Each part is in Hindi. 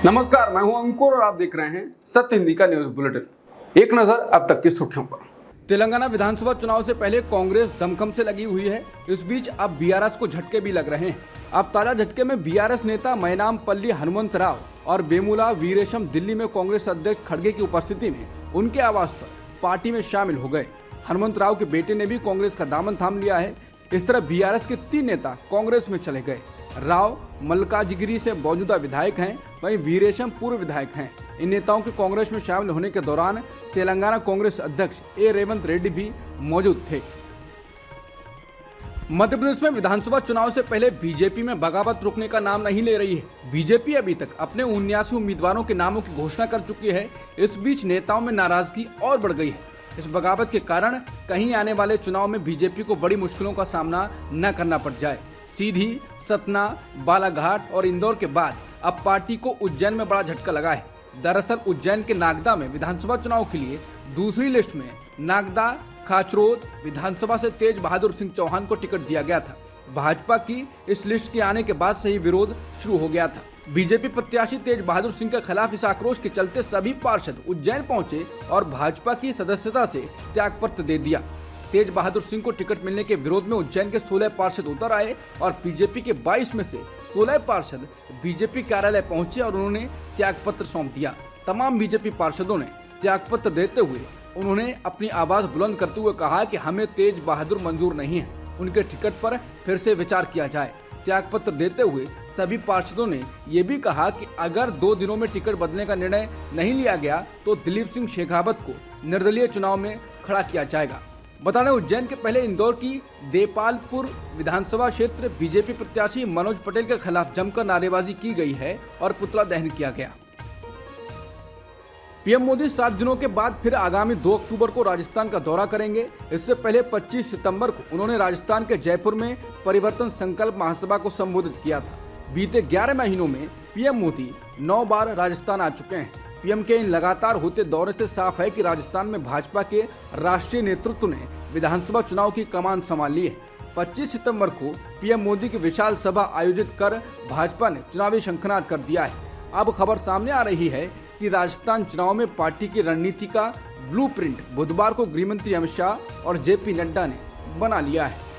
नमस्कार, मैं हूं अंकुर और आप देख रहे हैं सत्य हिंदी का न्यूज बुलेटिन। एक नजर अब तक की सुर्खियों पर। तेलंगाना विधानसभा चुनाव से पहले कांग्रेस दमखम से लगी हुई है। इस बीच अब बीआरएस को झटके भी लग रहे हैं। अब ताजा झटके में बीआरएस नेता मैनामपल्ली हनुमंत राव और वेमुला वीरेशम दिल्ली में कांग्रेस अध्यक्ष खड़गे की उपस्थिति में उनके आवास पर पार्टी में शामिल हो गए। हनुमंत राव के बेटे ने भी कांग्रेस का दामन थाम लिया है। इस तरह बीआरएस के 3 नेता कांग्रेस में चले गए। राव मल्काजगिरी से मौजूदा विधायक हैं, वहीं वीरेशम पूर्व विधायक हैं। इन नेताओं के कांग्रेस में शामिल होने के दौरान तेलंगाना कांग्रेस अध्यक्ष ए रेवंत रेड्डी भी मौजूद थे। मध्य प्रदेश में विधानसभा चुनाव से पहले बीजेपी में बगावत रुकने का नाम नहीं ले रही है। बीजेपी अभी तक अपने 79 उम्मीदवारों के नामों की घोषणा कर चुकी है। इस बीच नेताओं में नाराजगी और बढ़ गई है। इस बगावत के कारण कहीं आने वाले चुनाव में बीजेपी को बड़ी मुश्किलों का सामना न करना पड़ जाए। सीधी, सतना, बालाघाट और इंदौर के बाद अब पार्टी को उज्जैन में बड़ा झटका लगा है। दरअसल उज्जैन के नागदा में विधानसभा चुनाव के लिए दूसरी लिस्ट में नागदा खाचरोद विधानसभा से तेज बहादुर सिंह चौहान को टिकट दिया गया था। भाजपा की इस लिस्ट के आने के बाद से ही विरोध शुरू हो गया था। बीजेपी प्रत्याशी तेज बहादुर सिंह के खिलाफ इस आक्रोश के चलते सभी पार्षद उज्जैन पहुंचे और भाजपा की सदस्यता से त्याग पत्र दे दिया। तेज बहादुर सिंह को टिकट मिलने के विरोध में उज्जैन के 16 पार्षद उतर आए और बीजेपी के 22 में से 16 पार्षद बीजेपी कार्यालय पहुंचे और उन्होंने त्याग पत्र सौंप दिया। तमाम बीजेपी पार्षदों ने त्याग पत्र देते हुए उन्होंने अपनी आवाज बुलंद करते हुए कहा कि हमें तेज बहादुर मंजूर नहीं है, उनके टिकट पर फिर से विचार किया जाए। त्याग पत्र देते हुए सभी पार्षदों ने ये भी कहा कि अगर 2 दिनों में टिकट बदलने का निर्णय नहीं लिया गया तो दिलीप सिंह शेखावत को निर्दलीय चुनाव में खड़ा किया जाएगा। बता दें, उज्जैन के पहले इंदौर की देपालपुर विधानसभा क्षेत्र बीजेपी प्रत्याशी मनोज पटेल के खिलाफ जमकर नारेबाजी की गई है और पुतला दहन किया गया। पीएम मोदी 7 दिनों के बाद फिर आगामी 2 अक्टूबर को राजस्थान का दौरा करेंगे। इससे पहले 25 सितंबर को उन्होंने राजस्थान के जयपुर में परिवर्तन संकल्प महासभा को संबोधित किया था। बीते 11 महीनों में पीएम मोदी 9 बार राजस्थान आ चुके हैं। पीएम के इन लगातार होते दौरे से साफ है कि राजस्थान में भाजपा के राष्ट्रीय नेतृत्व ने विधानसभा चुनाव की कमान संभाल ली है। 25 सितंबर को पीएम मोदी की विशाल सभा आयोजित कर भाजपा ने चुनावी शंखनाद कर दिया है। अब खबर सामने आ रही है कि राजस्थान चुनाव में पार्टी की रणनीति का ब्लूप्रिंट बुधवार को गृहमंत्री अमित शाह और जेपी नड्डा ने बना लिया है।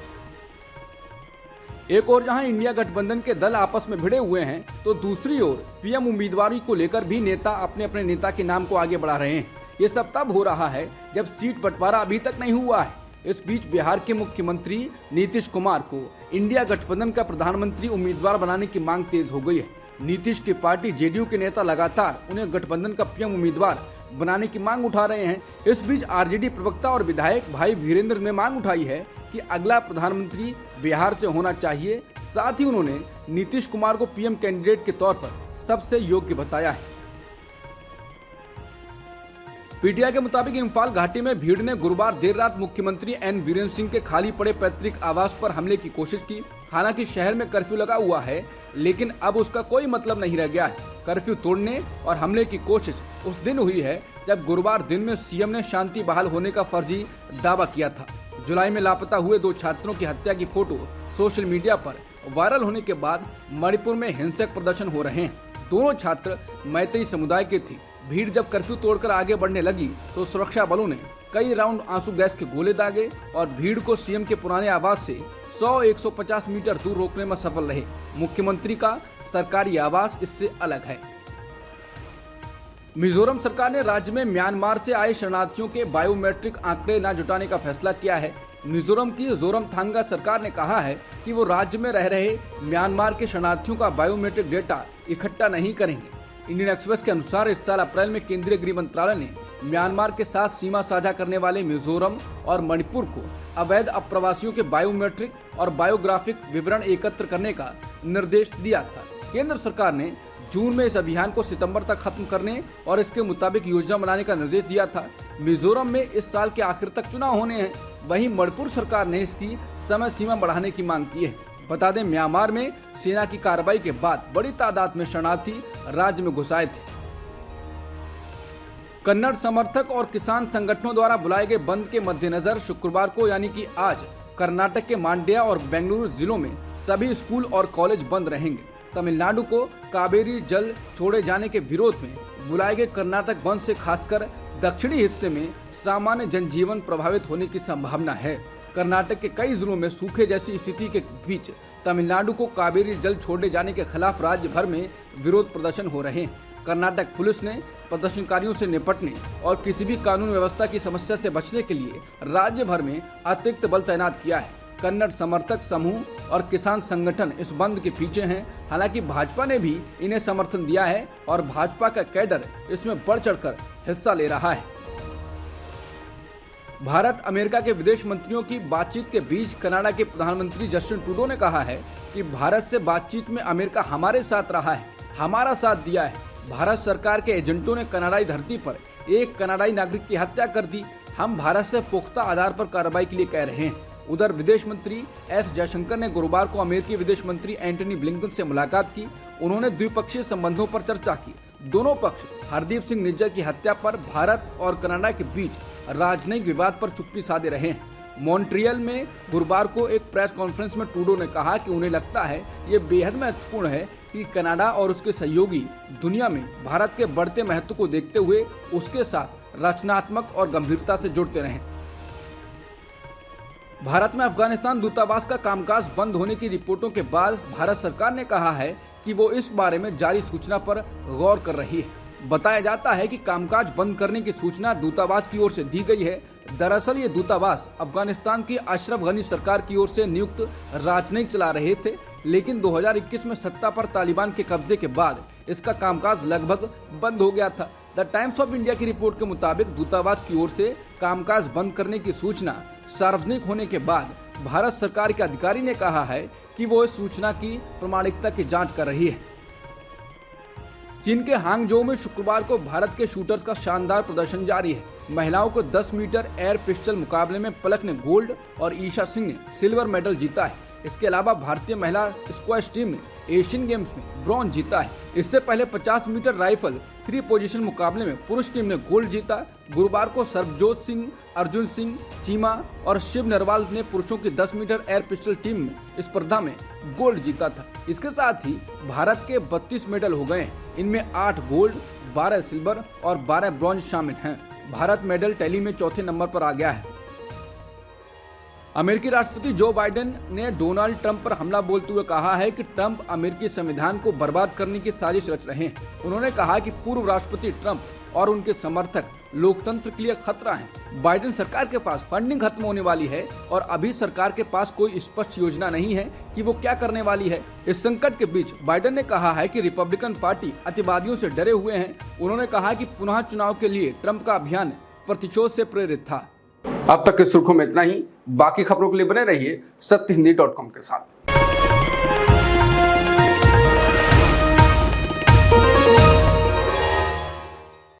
एक ओर जहां इंडिया गठबंधन के दल आपस में भिड़े हुए हैं, तो दूसरी ओर पीएम उम्मीदवारी को लेकर भी नेता अपने अपने नेता के नाम को आगे बढ़ा रहे हैं। ये सब तब हो रहा है जब सीट बंटवारा अभी तक नहीं हुआ है। इस बीच बिहार के मुख्यमंत्री नीतीश कुमार को इंडिया गठबंधन का प्रधानमंत्री उम्मीदवार बनाने की मांग तेज हो गई है। नीतीश की पार्टी जेडीयू के नेता लगातार उन्हें गठबंधन का पीएम उम्मीदवार बनाने की मांग उठा रहे हैं। इस बीच आरजेडी प्रवक्ता और विधायक भाई वीरेंद्र ने मांग उठाई है कि अगला प्रधानमंत्री बिहार से होना चाहिए। साथ ही उन्होंने नीतीश कुमार को पीएम कैंडिडेट के तौर पर सबसे योग्य बताया है। पीटीआई के मुताबिक इंफाल घाटी में भीड़ ने गुरुवार देर रात मुख्यमंत्री एन बीरेंद्र सिंह के खाली पड़े पैतृक आवास पर हमले की कोशिश की। हालांकि शहर में कर्फ्यू लगा हुआ है, लेकिन अब उसका कोई मतलब नहीं रह गया है। कर्फ्यू तोड़ने और हमले की कोशिश उस दिन हुई है जब गुरुवार दिन में सीएम ने शांति बहाल होने का फर्जी दावा किया था। जुलाई में लापता हुए 2 छात्रों की हत्या की फोटो सोशल मीडिया पर वायरल होने के बाद मणिपुर में हिंसक प्रदर्शन हो रहे हैं। दोनों छात्र मैतेई समुदाय के थे। भीड़ जब कर्फ्यू तोड़कर आगे बढ़ने लगी तो सुरक्षा बलों ने कई राउंड आंसू गैस के गोले दागे और भीड़ को सीएम के पुराने आवास से 100-150 मीटर दूर रोकने में सफल रहे। मुख्यमंत्री का सरकारी आवास इससे अलग है। मिजोरम सरकार ने राज्य में म्यांमार से आए शरणार्थियों के बायोमेट्रिक आंकड़े न जुटाने का फैसला किया है। मिजोरम की जोरमथांगा सरकार ने कहा है कि वो राज्य में रह रहे म्यांमार के शरणार्थियों का बायोमेट्रिक डेटा इकट्ठा नहीं करेंगे। इंडियन एक्सप्रेस के अनुसार इस साल अप्रैल में केंद्रीय गृह मंत्रालय ने म्यांमार के साथ सीमा साझा करने वाले मिजोरम और मणिपुर को अवैध अप्रवासियों के बायोमेट्रिक और बायोग्राफिक विवरण एकत्र करने का निर्देश दिया था। केंद्र सरकार ने जून में इस अभियान को सितंबर तक खत्म करने और इसके मुताबिक योजना बनाने का निर्देश दिया था। मिजोरम में इस साल के आखिर तक चुनाव होने हैं। वहीं मणिपुर सरकार ने इसकी समय सीमा बढ़ाने की मांग की है। बता दें, म्यांमार में सेना की कार्रवाई के बाद बड़ी तादाद में शरणार्थी राज्य में घुस आए थे। कन्नड़ समर्थक और किसान संगठनों द्वारा बुलाए गए बंद के मद्देनजर शुक्रवार को यानी कि आज कर्नाटक के मांड्या और बेंगलुरु जिलों में सभी स्कूल और कॉलेज बंद रहेंगे। तमिलनाडु को कावेरी जल छोड़े जाने के विरोध में बुलाए गए कर्नाटक बंद से खासकर दक्षिणी हिस्से में सामान्य जनजीवन प्रभावित होने की संभावना है। कर्नाटक के कई जिलों में सूखे जैसी स्थिति के बीच तमिलनाडु को कावेरी जल छोड़े जाने के खिलाफ राज्य भर में विरोध प्रदर्शन हो रहे हैं। कर्नाटक पुलिस ने प्रदर्शनकारियों से निपटने और किसी भी कानून व्यवस्था की समस्या से बचने के लिए राज्य भर में अतिरिक्त बल तैनात किया है। कन्नड़ समर्थक समूह और किसान संगठन इस बंद के पीछे हैं। हालांकि भाजपा ने भी इन्हें समर्थन दिया है और भाजपा का कैडर इसमें बढ़ चढ़कर हिस्सा ले रहा है। भारत अमेरिका के विदेश मंत्रियों की बातचीत के बीच कनाडा के प्रधानमंत्री जस्टिन ट्रूडो ने कहा है कि भारत से बातचीत में अमेरिका हमारे साथ रहा है, हमारा साथ दिया है। भारत सरकार के एजेंटों ने कनाडाई धरती पर एक कनाडाई नागरिक की हत्या कर दी। हम भारत से पुख्ता आधार पर कार्रवाई के लिए कह रहे हैं। उधर विदेश मंत्री एस जयशंकर ने गुरुवार को अमेरिकी विदेश मंत्री एंटनी ब्लिंकन से मुलाकात की। उन्होंने द्विपक्षीय संबंधों पर चर्चा की। दोनों पक्ष हरदीप सिंह निज्जर की हत्या पर भारत और कनाडा के बीच राजनयिक विवाद पर चुप्पी साधे रहे हैं। मॉन्ट्रियल में गुरुवार को एक प्रेस कॉन्फ्रेंस में ट्रूडो ने कहा कि उन्हें लगता है ये बेहद महत्वपूर्ण है कि कनाडा और उसके सहयोगी दुनिया में भारत के बढ़ते महत्व को देखते हुए उसके साथ रचनात्मक और गंभीरता से जुड़ते रहें। भारत में अफगानिस्तान दूतावास का कामकाज बंद होने की रिपोर्टों के बाद भारत सरकार ने कहा है कि वो इस बारे में जारी सूचना पर गौर कर रही है। बताया जाता है कि कामकाज बंद करने की सूचना दूतावास की ओर से दी गई है। दरअसल ये दूतावास अफगानिस्तान की अशरफ गनी सरकार की ओर से नियुक्त राजनयिक चला रहे थे, लेकिन 2021 में सत्ता पर तालिबान के कब्जे के बाद इसका कामकाज लगभग बंद हो गया था। द टाइम्स ऑफ इंडिया की रिपोर्ट के मुताबिक दूतावास की ओर से कामकाज बंद करने की सूचना सार्वजनिक होने के बाद भारत सरकार के अधिकारी ने कहा है कि वो इस सूचना की प्रामाणिकता की जांच कर रही है। चीन के हांगझोउ में शुक्रवार को भारत के शूटर्स का शानदार प्रदर्शन जारी है। महिलाओं को 10 मीटर एयर पिस्टल मुकाबले में पलक ने गोल्ड और ईशा सिंह ने सिल्वर मेडल जीता है। इसके अलावा भारतीय महिला स्क्वैश टीम ने एशियन गेम्स में ब्रॉन्ज जीता है। इससे पहले 50 मीटर राइफल 3 पोजीशन मुकाबले में पुरुष टीम ने गोल्ड जीता। गुरुवार को सरबजोत सिंह, अर्जुन सिंह चीमा और शिव नरवाल ने पुरुषों की 10 मीटर एयर पिस्टल टीम में इस स्पर्धा में गोल्ड जीता था। इसके साथ ही भारत के 32 मेडल हो गए। इनमें 8 गोल्ड, 12 सिल्वर और 12 ब्रॉन्ज शामिल हैं। भारत मेडल टैली में चौथे नंबर पर आ गया है। अमेरिकी राष्ट्रपति जो बाइडेन ने डोनाल्ड ट्रंप पर हमला बोलते हुए कहा है कि ट्रंप अमेरिकी संविधान को बर्बाद करने की साजिश रच रहे हैं। उन्होंने कहा कि पूर्व राष्ट्रपति ट्रंप और उनके समर्थक लोकतंत्र के लिए खतरा हैं। बाइडेन सरकार के पास फंडिंग खत्म होने वाली है और अभी सरकार के पास कोई स्पष्ट योजना नहीं है कि वो क्या करने वाली है। इस संकट के बीच बाइडेन ने कहा है कि रिपब्लिकन पार्टी अतिवादियों से डरे हुए हैं। उन्होंने कहा कि पुनः चुनाव के लिए ट्रंप का अभियान प्रतिशोध से प्रेरित था। अब तक की सुर्खियों में इतना ही। बाकी खबरों के लिए बने रहिए सत्यहिंदी.com के साथ।